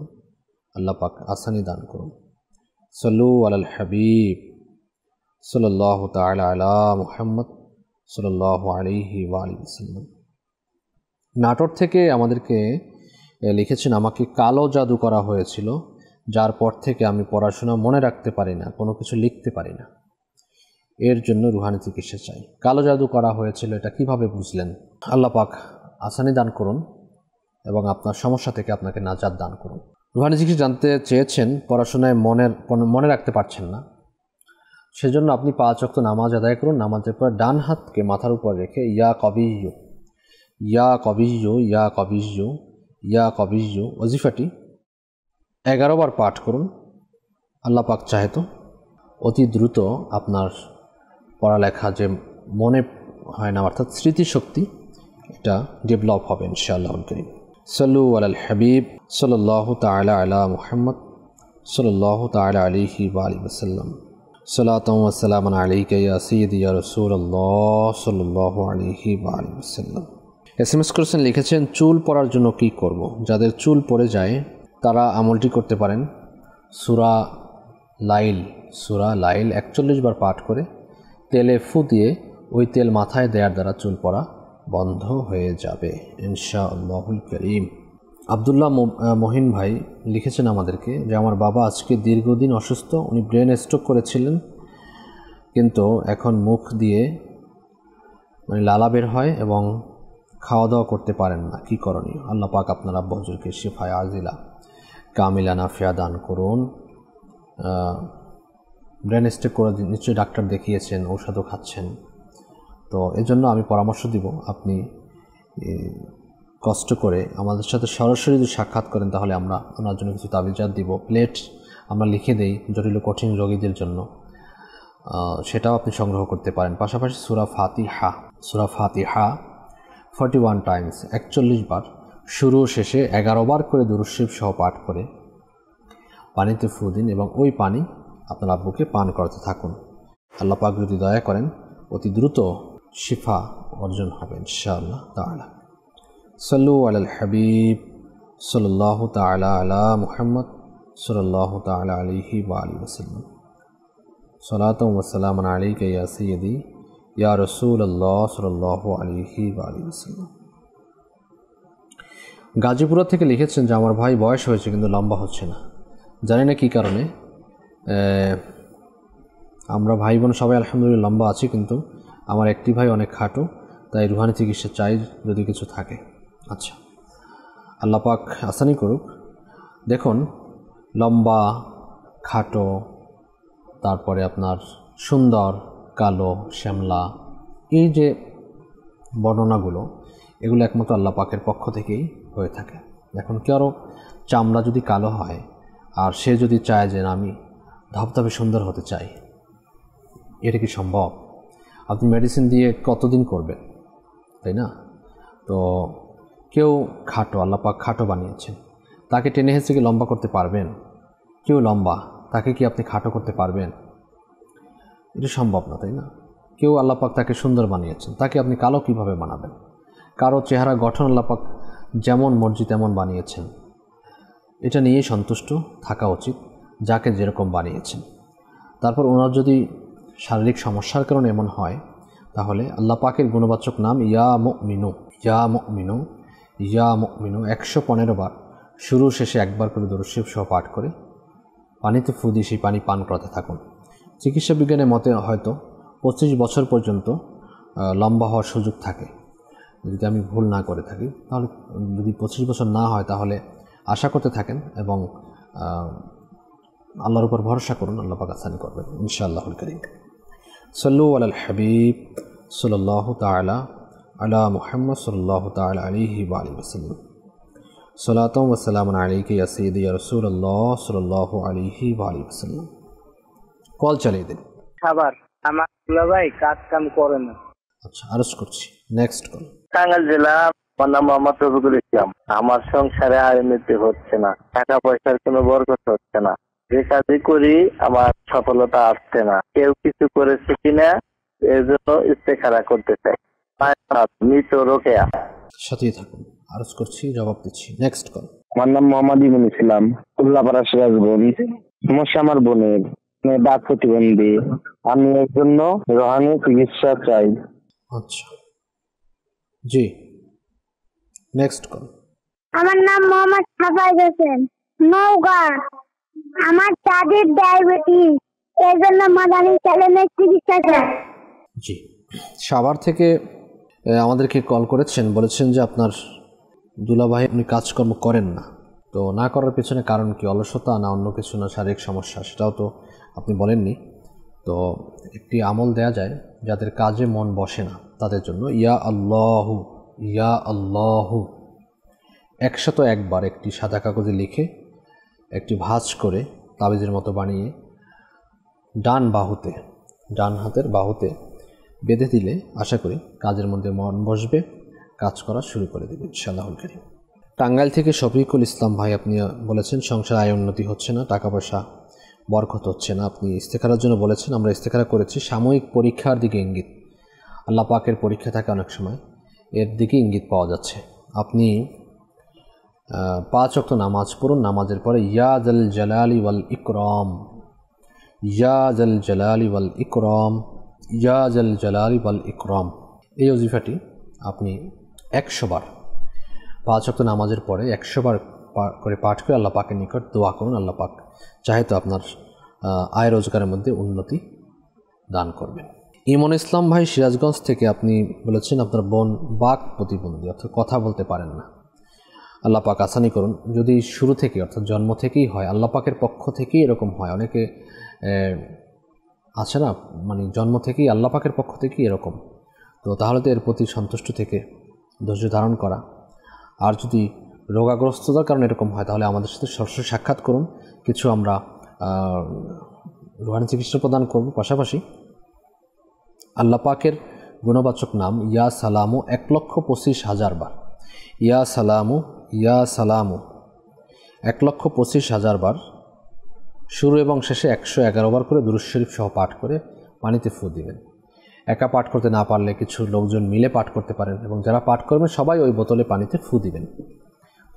আল্লাহ পাক আসানি দান করুন। সল্লু আলাল হাবিব সাল্লাল্লাহু তাআলা আলা মুহাম্মদ সাল্লাল্লাহু আলাইহি ওয়া আলিহি ওয়াসাল্লাম। নাটোর থেকে আমাদেরকে লিখেছেন, আমাকে কালো জাদু করা হয়েছিল, যার পর থেকে আমি পড়াশোনা মনে রাখতে পারি না, কোনো কিছু লিখতে পারি না। এর জন্য রুহানি চিকিৎসা চাই। কালো জাদু করা হয়েছিল, এটা কিভাবে বুঝলেন? আল্লাহ পাক আসানি দান করুন এবং আপনার সমস্যা থেকে আপনাকে নাজাত দান করুন। রুহানি চিকিৎসা জানতে চেয়েছেন, পড়াশোনায় মনে রাখতে পারছেন না, সেজন্য আপনি 5 ওয়াক্ত নামাজ আদায় করুন। নামাজের পর ডান হাতকে মাথার উপর রেখে ইয়া কবিয়্যু ইয়া কবিয়্যু ইয়া কবিয়্যু ইয়া কবিয়্যু ওজিফাটি 11 বার পাঠ করুন। আল্লাহ পাক চাহে তো অতি দ্রুত আপনার পড়ালেখা যে মনে হয় না, অর্থাৎ স্মৃতিশক্তি, এটা ডেভেলপ হবে ইনশাআল্লাহুল কারীম। সাল্লু আলাল হাবিব সাল্লাল্লাহু তাআলা আলা মুহাম্মদ সাল্লাল্লাহু তাআলা আলাইহি ওয়া আলিহি ওয়াসাল্লাম। সালাতাম ওয়া সালামান আলাইকা ইয়া সাইয়্যিদি ইয়া রাসূলুল্লাহ সাল্লাল্লাহু আলাইহি ওয়া আলিহি ওয়াসাল্লাম। এসএমএস করেছেন, লিখেছেন, চুল পড়ার জন্য কি করব? যাদের চুল পড়ে যায় তারা আমলটি করতে পারেন। সূরা লাইল 41 বার পাঠ করে তেলে ফু দিয়ে ওই তেল মাথায় দেওয়ার দ্বারা চুল পড়া বন্ধ হয়ে যাবে ইনশাআল্লাহুল কারীম। আব্দুল্লাহ মহিন ভাই লিখেছেন আমাদেরকে যে, আমার বাবা আজকে দীর্ঘদিন অসুস্থ, উনি ব্রেন স্ট্রোক করেছিলেন, কিন্তু এখন মুখ দিয়ে লালা বের হয় এবং খাওয়া দাওয়া করতে পারেন না, কি করণীয়? আল্লাহ পাক আপনার আব্বা হুজুরকে শিফায়ে আজিলা কামিলা নাফিয়া দান করুন। ব্রেন স্ট্রোক করে নিশ্চয়ই ডাক্তার দেখিয়েছেন, ঔষধও খাচ্ছেন, তো এজন্য আমি পরামর্শ দিব আপনি কষ্ট করে আমাদের সাথে সরাসরি যদি সাক্ষাৎ করেন তাহলে আমরা ওনার জন্য কিছু তাবিজাত দিব, প্লেট আমরা লিখে দেই জটিল কঠিন রোগীদের জন্য, সেটাও আপনি সংগ্রহ করতে পারেন। পাশাপাশি সূরা ফাতিহা 41 টাইমস 41 বার শুরু শেষে 11 বার করে দুরূদ শরীফ সহ পাঠ করে পানিতে ফু দিন এবং ওই পানি আপনার আব্বুকে পান করাতে থাকুন। আল্লাহ পাক যদি দয়া করেন অতি দ্রুত শিফা অর্জন হবে ইনশাআল্লাহ তাআলা। সাল্লু আলাল হাবিব সাল্লাল্লাহু তাআলা আলা মুহাম্মদ সাল্লাল্লাহু তাআলা আলাইহি ওয়া আলিহি ওয়াসাল্লাম। সালাতাম ওয়া সালামান আলাইকা ইয়া সাইয়্যিদি ইয়া রাসূলুল্লাহ সাল্লাল্লাহু আলাইহি ওয়া আলিহি ওয়াসাল্লাম। গাজীপুর থেকে লিখেছেন যে, আমার ভাই বয়স হয়েছে কিন্তু লম্বা হচ্ছে না, জানি না কী কারণে। আমরা ভাই বোন সবাই আলহামদুলিল্লাহ লম্বা আছি, কিন্তু আমার একটি ভাই অনেক খাটো, তাই রুহানি চিকিৎসা চাই যদি কিছু থাকে। আচ্ছা, আল্লাহ পাক আসানি করুক। দেখুন, লম্বা, খাটো, তারপরে আপনার সুন্দর, কালো, শ্যামলা, এই যে বর্ণনাগুলো, এগুলো একমাত্র আল্লাহ পাকের পক্ষ থেকেই হয়ে থাকে। এখন কারো চামড়া যদি কালো হয় আর সে যদি চায় যে আমি ধপধপে সুন্দর হতে চাই, এটা কি সম্ভব? আপনি মেডিসিন দিয়ে কতদিন করবেন, তাই না? তো কেউ খাটো, আল্লাহ পাক খাটো বানিয়েছেন, তাকে টেনে হেঁচে কি লম্বা করতে পারবেন? কেউ লম্বা, তাকে কি আপনি খাটো করতে পারবেন? এটা সম্ভব না, তাই না? কেউ আল্লাহ পাক তাকে সুন্দর বানিয়েছেন, তাকে আপনি কালো কিভাবে বানাবেন? কারো চেহারা গঠন আল্লাহ পাক যেমন মর্জি তেমন বানিয়েছেন, এটা নিয়েই সন্তুষ্ট থাকা উচিত। যাকে যেরকম বানিয়েছেন। তারপর ওনার যদি শারীরিক সমস্যার কারণে এমন হয়, তাহলে আল্লাহ পাকের গুণবাচক নাম ইয়া মুমিনু, ইয়া মুমিনু, ইয়া মুমিনু 115 বার শুরু শেষে একবার করে দরুদ শরীফ সহ পাঠ করে পানিতে ফু দিয়ে সেই পানি পান করাতে থাকুন। চিকিৎসা বিজ্ঞানের মতে হয়তো 25 বছর পর্যন্ত লম্বা হওয়ার সুযোগ থাকে, যদি আমি ভুল না করে থাকি। তাহলে যদি 25 বছর না হয় তাহলে আশা করতে থাকেন এবং আল্লাহর উপর ভরসা করুন, আল্লাহ পাক আসানি করবেন ইনশাআল্লাহুল কারীম। সাল্লু আলাল হাবিব সাল্লাল্লাহু তাআলা আলা মুহাম্মদ সাল্লাল্লাহু তাআলা আলাইহি ওয়া আলিহি ওয়াসাল্লাম। সালাতু ওয়া সালামুন আলাইকা ইয়া সাইয়্যিদি ইয়া রাসূলুল্লাহ সাল্লাল্লাহু আলাইহি ওয়া আলিহি ওয়াসাল্লাম। কল চালিয়ে দিন। খাবার আমার দুলাভাই কাজ কাম করে না। আচ্ছা, আরজ করছি, নেক্সট কল। টাঙ্গাইল জেলা, আমার নাম মোহাম্মদ রফিকুল ইসলাম। আমার সংসারে আয় উন্নতি হচ্ছে না, টাকা পয়সার কোনো বরকত হচ্ছে না, যে কাজই করি আমার সফলতা আসছে না। কেউ কিছু করেছে কিনা এর জন্য ইস্তেখারা করতে চাই। মৃত রোকেয়া। সাথেই থাকুন, আরজ করছি, জবাব দিচ্ছি, নেক্সট কল। আমার নাম মোহাম্মদ ইমন ইসলাম, উল্লাপাড়া সিরাজগঞ্জ। সমস্যা আমার বোনের, দাঁত প্রতিবন্ধী। আমি এর জন্য রোহানি চিকিৎসা চাই। আচ্ছা, জি, নেক্সট কল। আমার নাম মোহাম্মদ হাফাজ হোসেন, নওগাঁ। আমার দাদির ডায়াবেটিস, এর জন্য মাদানী চ্যানেলের চিকিৎসা চাই। জি, সাভার থেকে আমাদেরকে কল করেছেন, বলেছেন যে আপনার দুলাভাই আপনি কাজকর্ম করেন না, তো না করার পেছনে কারণ কি? অলসতা না অন্য কিছু, না শারীরিক সমস্যা? সেটাও তো আপনি বলেননি। তো একটি আমল দেয়া যায় যাদের কাজে মন বসে না তাদের জন্য। ইয়া আল্লাহু, ইয়া আল্লাহু 101 বার একটি সাদা কাগজে লিখে একটি ভাঁজ করে তাবিজের মতো বানিয়ে ডান বাহুতে, ডান হাতের বাহুতে বেঁধে দিলে আশা করি কাজের মধ্যে মন বসবে, কাজ করা শুরু করে দেবে ইনশাআল্লাহুল কারীম। টাঙ্গাইল থেকে শফিকুল ইসলাম ভাই, আপনি বলেছেন সংসার আয় উন্নতি হচ্ছে না, টাকা পয়সা বরকত হচ্ছে না। আপনি ইস্তেখারার জন্য বলেছেন, আমরা ইস্তেখারা করেছি। সাময়িক পরীক্ষার দিকে ইঙ্গিত, আল্লাহ পাকের পরীক্ষা থাকে অনেক সময়, এর দিকে ইঙ্গিত পাওয়া যাচ্ছে। আপনি 5 ওয়াক্ত নামাজ পড়ুন, নামাজের পরে ইয়া জাল জালালি ওয়াল ইকরাম, ইয়া জাল জালালি ওয়াল ইকরাম, ইয়া জাল জালালি ওয়াল ইকরাম, এই ওজিফাটি আপনি 100 বার 5 ওয়াক্ত নামাজের পরে 100 বার করে পাঠ করে আল্লাহ পাকের নিকট দোয়া করুন। আল্লাহ পাক চাহে তো আপনার আয় রোজগারের মধ্যে উন্নতি দান করবেন। ইমন ইসলাম ভাই সিরাজগঞ্জ থেকে আপনি বলেছেন আপনার বোন বাক প্রতিবন্ধী, অর্থাৎ কথা বলতে পারেন না। আল্লাহ পাক আসানি করুন। যদি শুরু থেকে অর্থাৎ জন্ম থেকেই হয়, আল্লাহ পাকের পক্ষ থেকেই এরকম হয়, অনেকে আছে না, মানে জন্ম থেকেই আল্লাহ পাকের পক্ষ থেকেই এরকম, তো তাহলে তো এর প্রতি সন্তুষ্ট থেকে ধৈর্য ধারণ করা। আর যদি রোগাগ্রস্ততার কারণে এরকম হয় তাহলে আমাদের সাথে সরাসরি সাক্ষাৎ করুন, কিছু আমরা রুহানি চিকিৎসা প্রদান করব। পাশাপাশি আল্লাহ পাকের গুণবাচক নাম ইয়া সালামু 1,25,000 বার, ইয়া সালামু, ইয়া সালামু 1,25,000 বার শুরু এবং শেষে 111 বার করে দুরূদ শরীফ সহ পাঠ করে পানিতে ফু দিবেন। একা পাঠ করতে না পারলে কিছু লোকজন মিলে পাঠ করতে পারেন, এবং যারা পাঠ করবেন সবাই ওই বোতলে পানিতে ফু দিবেন।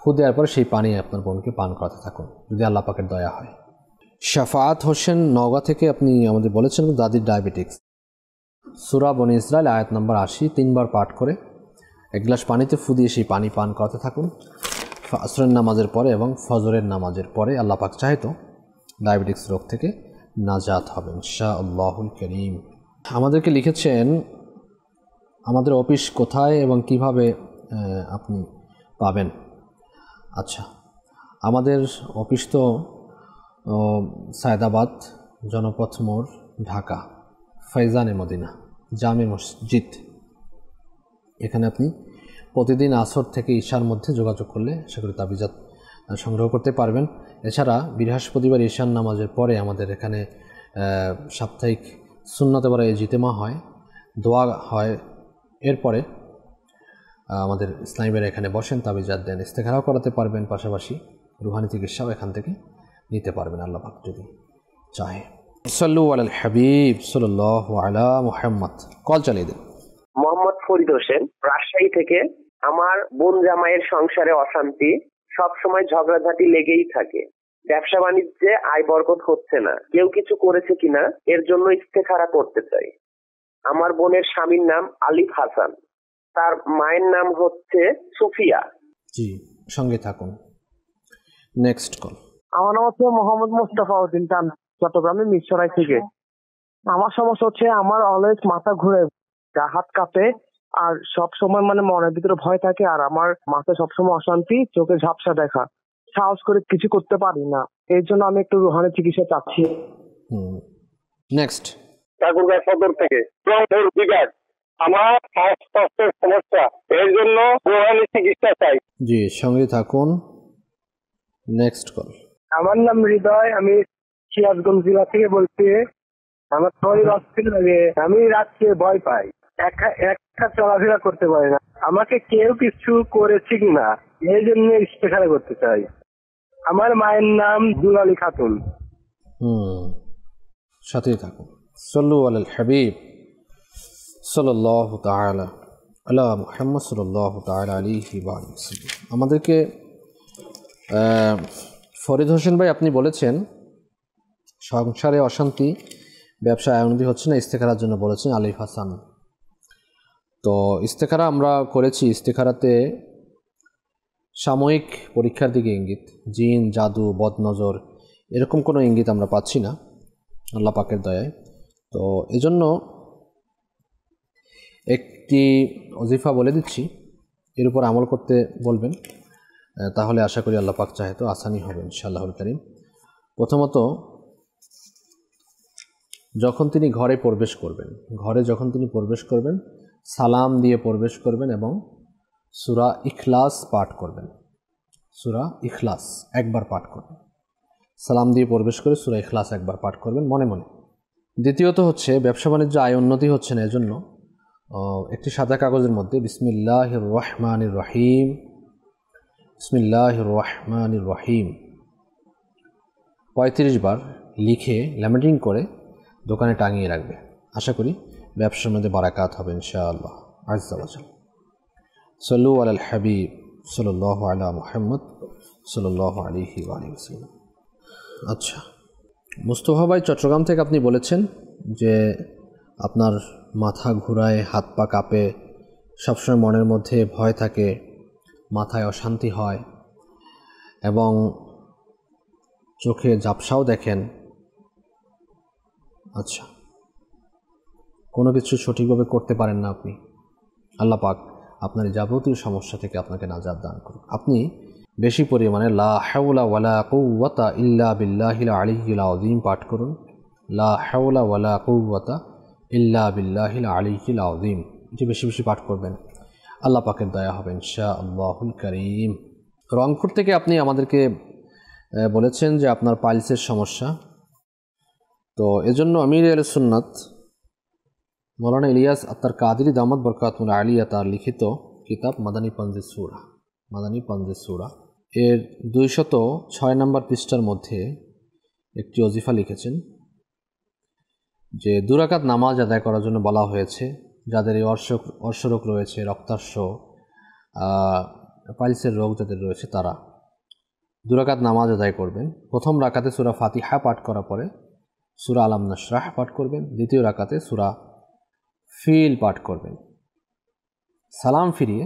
ফু দেওয়ার পরে সেই পানি আপনার বোনকে পান করাতে থাকুন, যদি আল্লাহ পাকের দয়া হয়। শাফাআত হোসেন নওগাঁ থেকে আপনি আমাদের বলেছেন দাদির ডায়াবেটিক্স, সূরা বনী ইসরাইল আয়াত নম্বর 80 3 বার পাঠ করে 1 গ্লাস পানিতে ফু দিয়ে সেই পানি পান করাতে থাকুন আসরের নামাজের পরে এবং ফজরের নামাজের পরে। আল্লাহ পাক চাহে তো ডায়াবেটিক্স রোগ থেকে নাজাত হবে ইনশাআল্লাহুল কারীম। আমাদেরকে লিখেছেন আমাদের অফিস কোথায় এবং কিভাবে আপনি পাবেন। আচ্ছা, আমাদের অফিস তো সায়দাবাদ, জনপথ মোড়, ঢাকা, ফয়জানে মদিনা, জামে মসজিদ। এখানে আপনি প্রতিদিন আসর থেকে ঈশার মধ্যে যোগাযোগ করলে সেগুলো তাবিজাত সংগ্রহ করতে পারবেন। এছাড়া বৃহস্পতিবার ঈশান নামাজের পরে আমাদের এখানে সাপ্তাহিক সুন্নতে বারা ইজতেমা হয়, দোয়া হয়। এরপরে আমাদের ইসলামীরা এখানে বসেন, তাবিজাত দেন, ইস্তেখারাও করাতে পারবেন, পাশাপাশি রুহানি চিকিৎসাও এখান থেকে নিতে পারবেন আল্লাহ পাক যদি চাহে। সাল্লু আলাল হাবিব সাল্লাল্লাহু আলা মুহাম্মদ। কল চালিয়ে দিন। মোহাম্মদ ফরিদ হোসেন, রাজশাহী থেকে। আমার বোন জামাইয়ের সংসারে অশান্তি, সব সময় ঝগড়াঝাটি লেগেই থাকে। ব্যবসা বাণিজ্যে আয় বরকত হচ্ছে না, কেউ কিছু করেছে কিনা এর জন্য ইস্তেখারা করতে চাই। আমার বোনের স্বামীর নাম আলিফ হাসান, তার মায়ের নাম হচ্ছে সুফিয়া। জি, সঙ্গে থাকুন। Next call. আমার নাম হচ্ছে মোহাম্মদ মুস্তাফা উদ্দিন চান, চট্টগ্রামের মিরসরাই থেকে। আমার সমস্যা হচ্ছে আমার অলওয়েজ মাথা ঘুরে, হাত কাঁপে, আর সব সময় মানে মনের ভিতরে ভয় থাকে, আর আমার মাথায় সবসময় অশান্তি, চোখে ঝাপসা দেখা, সাহস করে কিছু করতে পারি না। এর জন্য আমি একটু রুহানি চিকিৎসা চাচ্ছি। নেক্সট। ঠাকুরগাঁ সদর থেকে বিঘাট, আমার শ্বাসকষ্টের সমস্যা, এর জন্য রুহানি চিকিৎসা চাই। জি, সঙ্গে থাকুন। Next call. আমার নাম হৃদয়, আমি সিরাজগঞ্জ জেলা থেকে বলছি। আমার শরীর অস্থির লাগে, আমি রাত্রে ভয় পাই, একটা চলাফেরা করতে পারি না। আমাকে কেউ কিছু করেছে কিনা এই জন্য ইস্তেখারা করতে চাই। আমার মায়ের নাম দুলালী খাতুন। সাথে থাকুন। সাল্লু আলাল হাবিব সাল্লাল্লাহু তাআলা আলা মুহাম্মদ সাল্লাল্লাহু তাআলা আলাইহি ওয়া সাল্লাম। আমাদেরকে ফরিদ হোসেন ভাই আপনি বলেছেন সংসারে অশান্তি, ব্যবসায় উন্নতি হচ্ছে না, ইস্তেখারার জন্য বলেছেন আলিফ হাসান। তো ইস্তেখারা আমরা করেছি, ইস্তেখারাতে সাময়িক পরীক্ষার দিকে ইঙ্গিত, জিন, জাদু, বদনজর এরকম কোনো ইঙ্গিত আমরা পাচ্ছি না আল্লাহ পাকের দয়ায়। তো এজন্য একটি ওজিফা বলে দিচ্ছি, এর উপর আমল করতে বলবেন, তাহলে আশা করি আল্লাহ পাক চাহে তো আসানি হবে ইনশাআল্লাহুল কারীম। প্রথমত, যখন তিনি ঘরে প্রবেশ করবেন, সালাম দিয়ে প্রবেশ করবেন এবং সূরা ইখলাস পাঠ করবেন। সূরা ইখলাস একবার পাঠ করবেন, সালাম দিয়ে প্রবেশ করে সূরা ইখলাস একবার পাঠ করবেন মনে মনে। দ্বিতীয়ত হচ্ছে, ব্যবসা বাণিজ্য আয় উন্নতি হচ্ছে না, এজন্য একটি সাদা কাগজের মধ্যে বিসমিল্লাহির রহমানির রহিম, বিসমিল্লাহির রহমানির রহিম 35 বার লিখে ল্যামিনেটিং করে দোকানে টাঙিয়ে রাখবে। আশা করি ব্যবসার মধ্যে বারাকাত হবে ইনশাআল্লাহ আজ্জা ওয়া জাল। সাল্লু আলাল হাবিব সাল্লাল্লাহু আলা মুহাম্মদ সাল্লাল্লাহু আলাইহি ওয়া সাল্লাম। আচ্ছা, মুস্তফা ভাই চট্টগ্রাম থেকে আপনি বলেছেন যে আপনার মাথা ঘুরায়, হাত পা কাঁপে, সবসময় মনের মধ্যে ভয় থাকে, মাথায় অশান্তি হয় এবং চোখে ঝাপসাও দেখেন। আচ্ছা, কোনো কিছু সঠিকভাবে করতে পারেন না আপনি। আল্লাহ পাক আপনার যাবতীয় সমস্যা থেকে আপনাকে নাজাত দান করুন। আপনি বেশি পরিমাণে লা হাওলা ওয়ালা কুওয়াতা ইল্লা বিল্লাহিল আলিয়্যিল আযীম পাঠ করুন। লা হাওলা ওয়ালা কুওয়াতা ইল্লা বিল্লাহিল আলিয়্যিল আযীম, যে বেশি বেশি পাঠ করবেন, আল্লাহ পাকের দয়া হবে ইনশাআল্লাহুল কারীম। রংপুর থেকে আপনি আমাদেরকে বলেছেন যে আপনার পাইলসের সমস্যা। তো এজন্য আমির আহলে সুন্নাত মৌলানা ইলিয়াস আত্তার কাদরি দামাত বরকাতুল আলিয়া তার লিখিত কিতাব মাদানী পাঞ্জে সূরা এর 206 নম্বর পৃষ্ঠার মধ্যে একটি ওজিফা লিখেছেন যে 2 রাকাত নামাজ আদায় করার জন্য বলা হয়েছে। যাদের এই অর্শরোগ রয়েছে, রক্তার্শ, পাইলসের রোগ যাদের রয়েছে, তারা 2 রাকাত নামাজ আদায় করবেন। প্রথম রাকাতে সূরা ফাতিহা পাঠ করার পরে সূরা আলাম নাশরাহ পাঠ করবেন। দ্বিতীয় রাকাতে সূরা ফিল পাঠ করবেন। সালাম ফিরিয়ে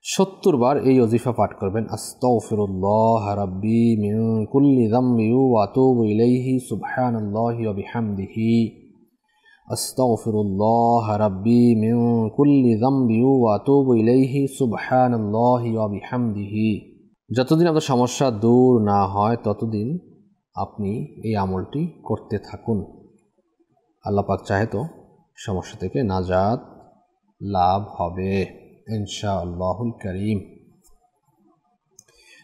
70 বার এই ওজিফা পাঠ করবেন। আস্তাগফিরুল্লাহ রাব্বি মিন কুল্লি যামবি ওয়া আতুবু ইলাইহি সুবহানাল্লাহি ওয়া বিহামদিহি। আস্তাগফিরুল্লাহ রাব্বি মিন কুল্লি যামবি ওয়া আতুবু ইলাইহি সুবহানাল্লাহি ওয়া বিহামদিহি। যতদিন আপনার সমস্যা দূর না হয় ততদিন আপনি এই আমলটি করতে থাকুন। আল্লাহ পাক চাহে তো সমস্যা থেকে নাজাত লাভ হবে ইনশাআল্লাহুল কারীম।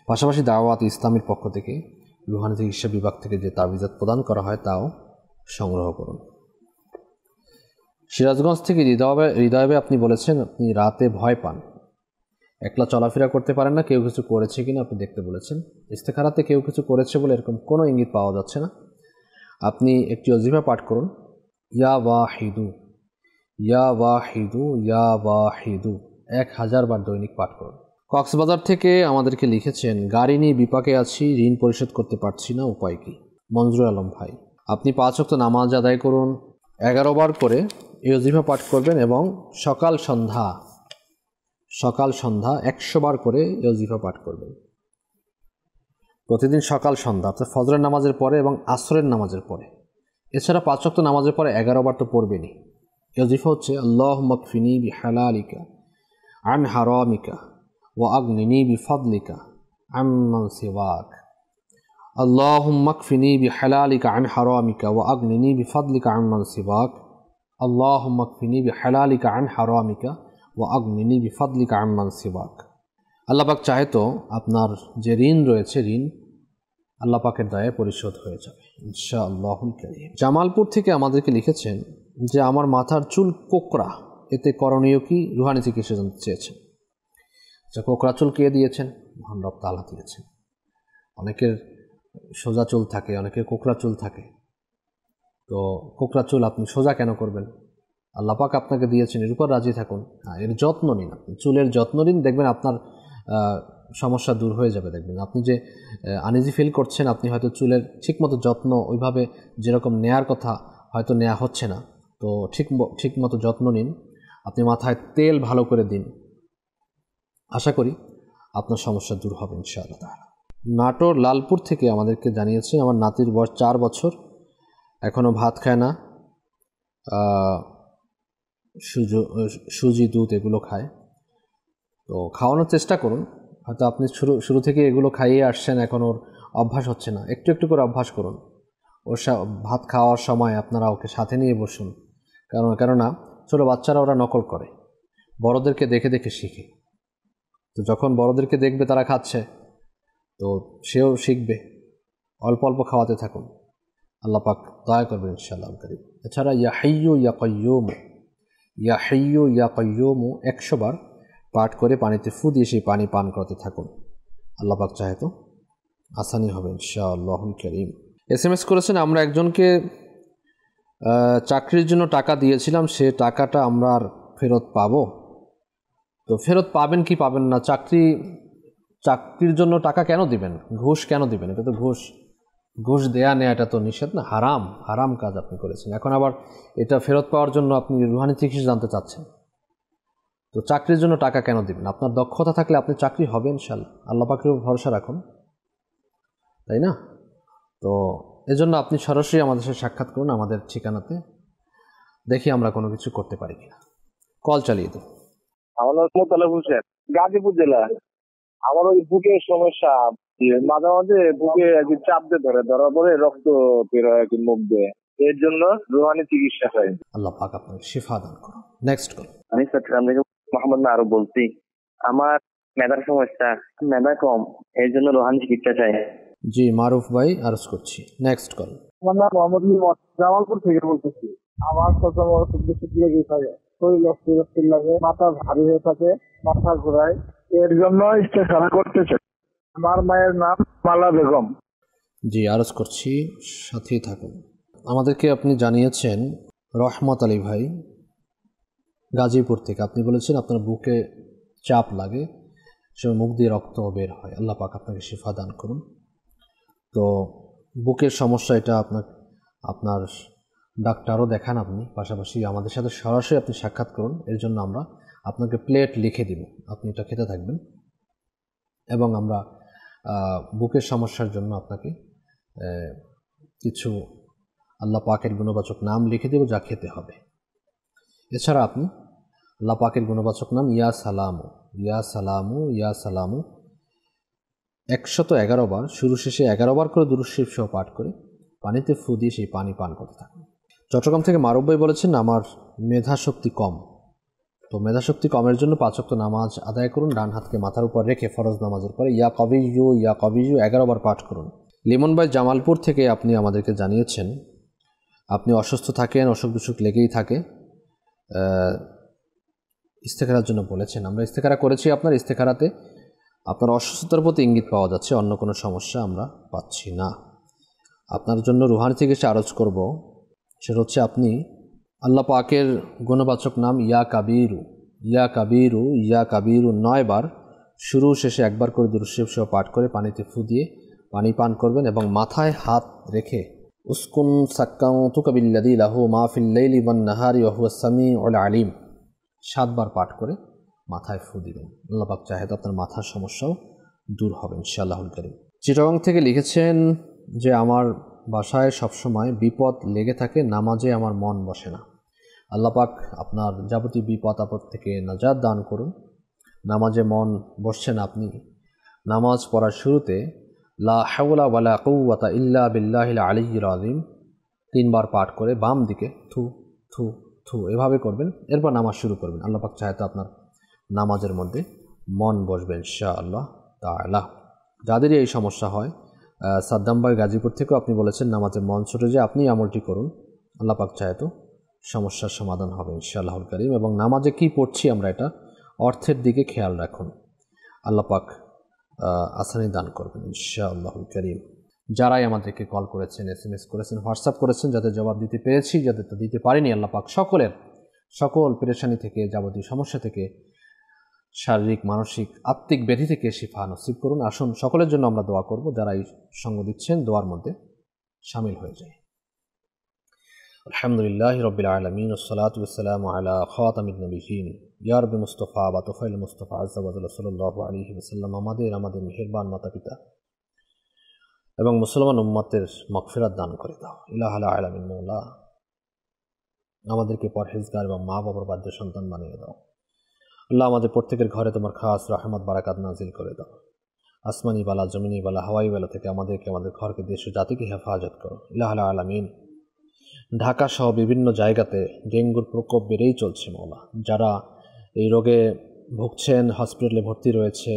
পাশাপাশি দাওয়াত ইসলামের পক্ষ থেকে রুহানি চিকিৎসা বিভাগ থেকে যে তাবিজাত প্রদান করা হয় তাও সংগ্রহ করুন। সিরাজগঞ্জ থেকে হৃদয় ভাই আপনি বলেছেন আপনি রাতে ভয় পান, একলা চলাফেরা করতে পারেন না, কেউ কিছু করেছে কিনা আপনি দেখতে বলেছেন। ইস্তেখারাতে কেউ কিছু করেছে বলে এরকম কোনো ইঙ্গিত পাওয়া যাচ্ছে না। আপনি একটি ওজিফা পাঠ করুন, ইয়া ওয়াহিদু ইয়া ওয়াহিদু ইয়া ওয়াহিদু 1000 বার দৈনিক পাঠ করুন। কক্সবাজার থেকে আমাদেরকে লিখেছেন, গাড়ি নিয়ে বিপাকে আছি, ঋণ পরিশোধ করতে পারছি না, উপায় কি? মঞ্জুর আলম ভাই, আপনি 5 ওয়াক্ত নামাজ আদায় করুন, 11 বার করে এই ওজিফা পাঠ করবেন এবং সকাল সন্ধ্যা 100 বার করে এই ওজিফা পাঠ করবেন প্রতিদিন সকাল সন্ধ্যা, অর্থাৎ ফজরের নামাজের পরে এবং আসরের নামাজের পরে। এছাড়া 5 ওয়াক্ত নামাজের পরে 11 বার তো পড়বেনই। এই ওজিফা হচ্ছে আল্লাহুম্মা কফিনি বিহালালিকা আন হারামিকা ওয়া আগনিনি বিফাদলিকা আম্মান সিওয়াক। আল্লাহুম্মা কফিনি বিহালালিকা আন হারামিকা ওয়া আগনিনি বিফাদলিকা আম্মান সিওয়াক। আল্লাহুম্মা কফিনি বিহালালিকা আন হারামিকা ওয়া আগনিনি বিফাদলিকা আম্মান সিওয়াক। আল্লাহ পাক চাহে তো আপনার যে ঋণ রয়েছে, ঋণ আল্লাহ পাকের দয়ায় পরিশোধ হয়ে যাবে ইনশাআল্লাহুল কারীম। জামালপুর থেকে আমাদেরকে লিখেছেন যে আমার মাথার চুল কোকড়া, এতে করণীয় কি? রুহানি চিকিৎসা জানতে চেয়েছেন। আচ্ছা, কোকড়া চুল কে দিয়েছেন? মহান রব তাআলা দিয়েছেন। অনেকের সোজা চুল থাকে, অনেকের কোকড়া চুল থাকে। তো কোকড়া চুল আপনি সোজা কেন করবেন? আল্লাহ পাক আপনাকে দিয়েছেন, এর উপর রাজি থাকুন। এর যত্ন নিন, আপনি চুলের যত্ন নিন, দেখবেন আপনার সমস্যা দূর হয়ে যাবে। দেখবেন আপনি যে আনইজি ফিল করছেন, আপনি হয়তো চুলের ঠিকমতো যত্ন ওইভাবে যেরকম নেয়ার কথা হয়তো নেওয়া হচ্ছে না। তো ঠিকমতো যত্ন নিন, আপনি মাথায় তেল ভালো করে দিন, আশা করি আপনার সমস্যা দূর হবে ইনশাআল্লাহ তাআলা। নাটোর লালপুর থেকে আমাদেরকে জানিয়েছে, আমার নাতির বয়স 4 বছর, এখনও ভাত খায় না, সুজি দুধ এগুলো খায়। তো খাওয়ানোর চেষ্টা করুন, হয়তো আপনি শুরু থেকে এগুলো খাইয়ে আসছেন, এখন ওর অভ্যাস হচ্ছে না, একটু একটু করে অভ্যাস করুন। ওর ভাত খাওয়ার সময় আপনারা ওকে সাথে নিয়ে বসুন, কেননা ছোটো বাচ্চারা ওরা নকল করে, বড়দেরকে দেখে দেখে শিখে। তো যখন বড়দেরকে দেখবে তারা খাচ্ছে, তো সেও শিখবে। অল্প অল্প খাওয়াতে থাকুন, আল্লাহ পাক দয়া করবেন ইনশাআল্লাহ কারীম। এছাড়া ইয়া হাইয়্যু ইয়া কাইয়্যুম, ইয়া হাইয়্যু ইয়া কাইয়্যুম 100 বার পাঠ করে পানিতে ফু দিয়ে সেই পানি পান করতে থাকুন। আল্লাহ পাক চাহে তো আসানি হবে ইনশাআল্লাহুল কারীম। SMS করেছেন, আমরা একজনকে চাকরির জন্য টাকা দিয়েছিলাম, সে টাকাটা আমরা আর ফেরত পাবো? তো ফেরত পাবেন কি পাবেন না, চাকরির জন্য টাকা কেন দিবেন? ঘুষ কেন দিবেন? এটা তো ঘুষ দেয়া নেয়া, এটা তো নিষেধ না, হারাম কাজ আপনি করেছেন। এখন আবার এটা ফেরত পাওয়ার জন্য আপনি রুহানি চিকিৎসা জানতে চাচ্ছেন। তো চাকরির জন্য টাকা কেন দিবেন? আপনার দক্ষতা থাকলে আপনি চাকরি হবে ইনশাআল্লাহ, আল্লাহ পাকের উপর ভরসা রাখুন, তাই না? তো এজন্য আপনি সরাসরি আমাদের সাথে সাক্ষাৎ করুন আমাদের ঠিকানাতে, দেখি আমরা কোনো কিছু করতে পারি কিনা। কল চালিয়ে দিন। আমার নাম মোতালেব হোসেন, গাজীপুর জেলা। আমার ওই বুকের সমস্যা, মাঝে মাঝে বুকে একদিন চাপ দিয়ে ধরার পরে রক্ত বের হয় একদিন মুখ দিয়ে, এর জন্য রুহানি চিকিৎসা হয়। আল্লাহ পাক আপনাকে শিফা দান করুন। Next call. আমি চট্টগ্রাম থেকে মোহাম্মদ মারুফ বলছি। আমার মেধার সমস্যা, মেধা কম, এর জন্য রুহানি চিকিৎসা চাই। জি মারুফ ভাই, আরজ করছি। Next call. আমার নাম মোহাম্মদ লিমন, জামালপুর থেকে বলতেছি। আমার সবসময় বেশি লেগে থাকে, শরীর অস্থির লাগে, মাথা ভারী হয়ে থাকে, মাথা ঘোরায়, এর জন্য ইস্তেখারা করতে চাই। আমার মায়ের নাম মালা বেগম। জি আরজ করছি, সাথেই থাকুন। আমাদেরকে আপনি জানিয়েছেন রহমত আলী ভাই গাজীপুর থেকে, আপনি বলেছেন আপনার বুকে চাপ লাগে, সে মুখ দিয়ে রক্ত বের হয়। আল্লাহ পাক আপনাকে শিফা দান করুন। তো বুকের সমস্যা এটা আপনার ডাক্তারও দেখান আপনি, পাশাপাশি আমাদের সাথে সরাসরি আপনি সাক্ষাৎ করুন। এর জন্য আমরা আপনাকে প্লেট লিখে দিব, আপনি এটা খেতে থাকবেন এবং আমরা বুকের সমস্যার জন্য আপনাকে কিছু আল্লাহ পাকের গুণবাচক নাম লিখে দেব, যা খেতে হবে। এছাড়া আপনি আল্লাহ পাকের গুণবাচক নাম ইয়া সালামু ইয়া সালামু ইয়া সালামু 111 বার, শুরু শেষে 11 বার করে দুরূদ শরীফ সহ পাঠ করে পানিতে ফু দিয়ে সেই পানি পান করতে থাকুন। চট্টগ্রাম থেকে মারুফ ভাই বলেছেন, আমার মেধাশক্তি কম। তো মেধাশক্তি কমের জন্য 5 ওয়াক্ত নামাজ আদায় করুন, ডান হাতকে মাথার উপর রেখে ফরজ নামাজের পরে ইয়া কবিয়্যু 11 বার পাঠ করুন। লিমন ভাই জামালপুর থেকে আপনি আমাদেরকে জানিয়েছেন আপনি অসুস্থ থাকেন, অসুখ বিসুখ লেগেই থাকে, ইস্তেখারার জন্য বলেছেন। আমরা ইস্তেখারা করেছি, আপনার ইস্তেখারাতে আপনার অসুস্থতার প্রতি ইঙ্গিত পাওয়া যাচ্ছে, অন্য কোনো সমস্যা আমরা পাচ্ছি না। আপনার জন্য রুহানি চিকিৎসা আরজ করব, সেটা হচ্ছে আপনি আল্লাহ পাকের গুণবাচক নাম ইয়া কাবিরু ইয়া কাবিরু ইয়া কাবিরু 9 বার শুরু শেষে একবার করে দুরূদ শরীফ সহ পাঠ করে পানিতে ফু দিয়ে পানি পান করবেন এবং মাথায় হাত রেখে উসকুন সাক্কাউতুকা বিল্লাযী লাহু মা ফিল লাইলি ওয়ান নাহারি ওয়া হুয়াস সামিউল আলিম 7 বার পাঠ করে মাথায় ফু দিবেন। আল্লাহ পাক চাহে তো আপনার মাথার সমস্যাও দূর হবে ইনশাআল্লাহুল কারীম। চিটাগং থেকে লিখেছেন যে আমার বাসায় সবসময় বিপদ লেগে থাকে, নামাজে আমার মন বসে না। আল্লাহ পাক আপনার যাবতীয় বিপদ আপদ থেকে নাজাত দান করুন। নামাজে মন বসছেন আপনি, নামাজ পড়ার শুরুতে লা হাওলা ওয়ালা কুওয়াতা ইল্লা বিল্লাহিল আলিয়্যিল আযীম 3 বার পাঠ করে বাম দিকে থু থু থু এভাবে করবেন। এরপর নামাজ শুরু করবেন। আল্লাহ পাক চাহে তো আপনার নামাজের মধ্যে মন বসবে ইনশাআল্লাহ তাআলা। যাদেরই এই সমস্যা হয়, সাদ্দাম ভাই গাজীপুর থেকেও আপনি বলেছেন নামাজে মন ছুটে যায়, আপনি আমলটি করুন, আল্লাহ পাক চাহে তো সমস্যার সমাধান হবে ইনশাআল্লাহুল কারীম। এবং নামাজে কি পড়ছি আমরা এটা অর্থের দিকে খেয়াল রাখুন, আল্লাহ পাক আসানি দান করবেন ইনশাআল্লাহুল কারীম। যারাই আমাদেরকে কল করেছেন, SMS করেছেন, হোয়াটসঅ্যাপ করেছেন, যাদের জবাব দিতে পেরেছি, যাদের তো দিতে পারিনি, আল্লাহ পাক সকল পেরেশানি থেকে, যাবতীয় সমস্যা থেকে, শারীরিক মানসিক আত্মিক ব্যাধি থেকে শিফা নসিব করুন। আসুন সকলের জন্য আমরা দোয়া করব, যারা এই সঙ্গ দিচ্ছেন দোয়ার মধ্যে শামিল হয়ে যায়। আলহামদুলিল্লাহি রাব্বিল আলামিন ওয়াসসালাতু ওয়াসসালামু আলা খাতামিন নবিয়্যিন ইয়া রাব্বি মুস্তাফা ওয়া তুফাইল মুস্তাফা আযজা ওয়া জাল্লা সাল্লাল্লাহু আলাইহি ওয়াসাল্লাম। আমাদের মেহেরবান মাতা-পিতা এবং মুসলমান উম্মতের মাগফিরাত দান করে দাও ইলাহুল আলামিন। মওলা আমাদেরকে পরহেজগার এবং মা বাবার বাধ্য সন্তান বানিয়ে দাও। আল্লাহ আমাদের প্রত্যেকের ঘরে তোমার খাস রহমত বারাকাত নাজিল করে দাও। আসমানি বালা, জমিনি বালা, হাওয়াই বালা থেকে আমাদেরকে, আমাদের ঘরকে, দেশ ও জাতিকে হেফাজত করো ইলাহুল আলামিন। ঢাকা সহ বিভিন্ন জায়গাতে ডেঙ্গুর প্রকোপ বেড়েই চলছে মওলা। যারা এই রোগে ভুগছেন, হসপিটালে ভর্তি রয়েছে,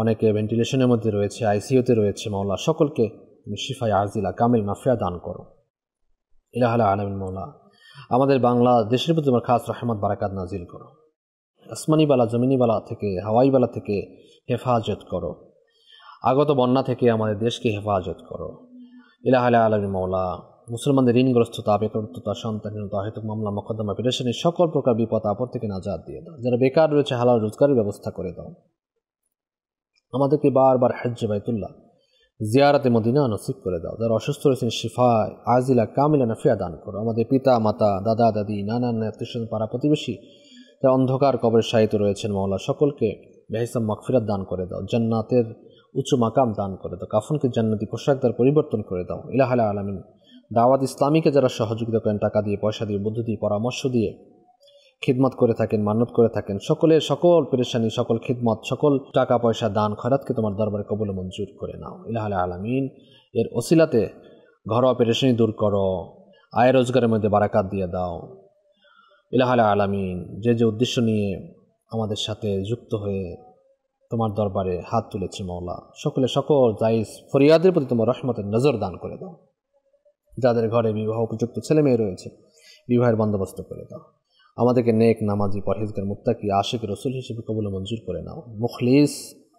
অনেকে ভেন্টিলেশনের মধ্যে রয়েছে, আইসিইউতে রয়েছে মওলা, সকলকে তুমি শিফায়ে আজিলা কামিল মাফিয়া দান করো ইলাহুল আলামিন। মওলা আমাদের বাংলাদেশের প্রতি তোমার খাস রহমত বারাকাত নাজিল করো। আসমানি বালা, জমিনি বালা থেকে, হাওয়াই বালা থেকে হেফাজত করো। আগত বন্যা থেকে আমাদের দেশকে হেফাজত করো ইলাহুল আলামিন। মওলা মুসলমানদের ঋণগ্রস্ততা, বেকারত্বতা, সন্তানহীনতা, হেতুক মামলা মোকদ্দমা, পেরেশানি, সকল প্রকার বিপদ আপদ থেকে নাজাত দিয়ে দাও। যারা বেকার রয়েছে হালাল রোজগারের ব্যবস্থা করে দাও। আমাদেরকে বারবার হজ্জে বাইতুল্লাহ, জিয়ারতে মদিনা নসিব করে দাও। যারা অসুস্থ রয়েছেন শিফায় আজিলা কামিলা নাফিয়া দান করো। আমাদের পিতা মাতা, দাদা দাদি, নানা নানা, আত্মীয়স্বজন, পাড়া প্রতিবেশী যারা অন্ধকার কবরে শায়িত রয়েছেন মওলা, সকলকে বেহিসাব মাগফিরাত দান করে দাও। জান্নাতের উঁচু মাকাম দান করে দাও। কাফনকে জান্নাতি পোশাক দ্বারা পরিবর্তন করে দাও ইলাহুল আলামিন। দাওয়াত ইসলামীকে যারা সহযোগিতা করেন, টাকা দিয়ে, পয়সা দিয়ে, বুদ্ধি দিয়ে, পরামর্শ দিয়ে খিদমত করে থাকেন, মান্নত করে থাকেন, সকলের সকল পেরেশানি, সকল খিদমত, সকল টাকা পয়সা দান খয়রাতকে তোমার দরবারে কবুল মঞ্জুর করে নাও ইলাহুল আলামিন। এর ওসিলাতে ঘরোয়া পেরেশানি দূর করো, আয় রোজগারের মধ্যে বারাকাত দিয়ে দাও ইলাহুল আলামিন। যে উদ্দেশ্য নিয়ে আমাদের সাথে যুক্ত হয়ে তোমার দরবারে হাত তুলেছে মওলা, সকল জায়েজ ফরিয়াদের প্রতি তোমার রহমতের নজর দান করে দাও। যাদের ঘরে বিবাহ উপযুক্ত ছেলে মেয়ে রয়েছে, বিবাহের বন্দোবস্ত করে দাও। আমাদেরকে নেক, নামাজি, পরহেজগার, মুত্তাকি, আশিক রাসূল হিসেবে কবুল মঞ্জুর করে নাও। মুখলিস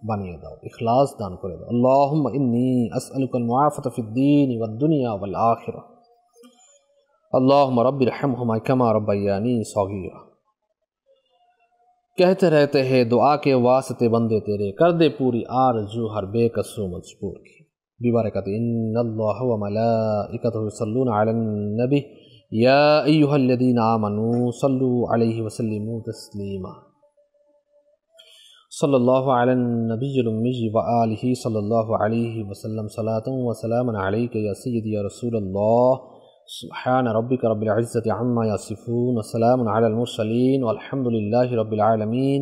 বানিয়ে দাও, ইখলাস দান করে দাও। আল্লাহুম্মা ইন্নী আসআলুকাল মুআফাতা ফিদ দীন ওয়াদ দুনিয়া ওয়াল আখিরাহ। अल्लाहुम्मा रब्बिर रहमहुमा कमा रब्बयानी सगीरा। कहते रहते हैं दुआ के वास्ते बंदे तेरे, कर दे पूरी आरज़ू हर बेकसू मजबूर की। बिबारकत इन्नल्लाह व मलाइकतहु युसल्लूना अलन नबी या अय्युहल्लज़ीना आमनू सल्लू अलैहि व सल्लिमू तस्लीमा। सल्लल्लाहु अलन नबिय्यिल उम्मी व आलिहि सल्लल्लाहु अलैहि व सल्लम सलातन व सलामन अलैका या सय्यदी या रसूलल्लाह। सुब्हान रब्बिका रब्बिल इज़्ज़ति अम्मा यसिफून व सलामुन अलल मुरसलीन वल्हम्दुलिल्लाहि रब्बिल आलमीन।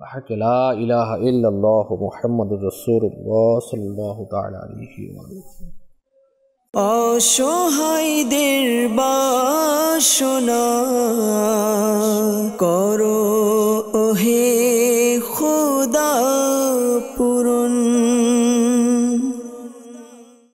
वहक ला इलाहा इल्लल्लाह मुहम्मदुर रसूलुल्लाह सल्लल्लाहु ताआला अलैहि व सल्लम। অসহায়দের বাসনা করো ওহে খোদা।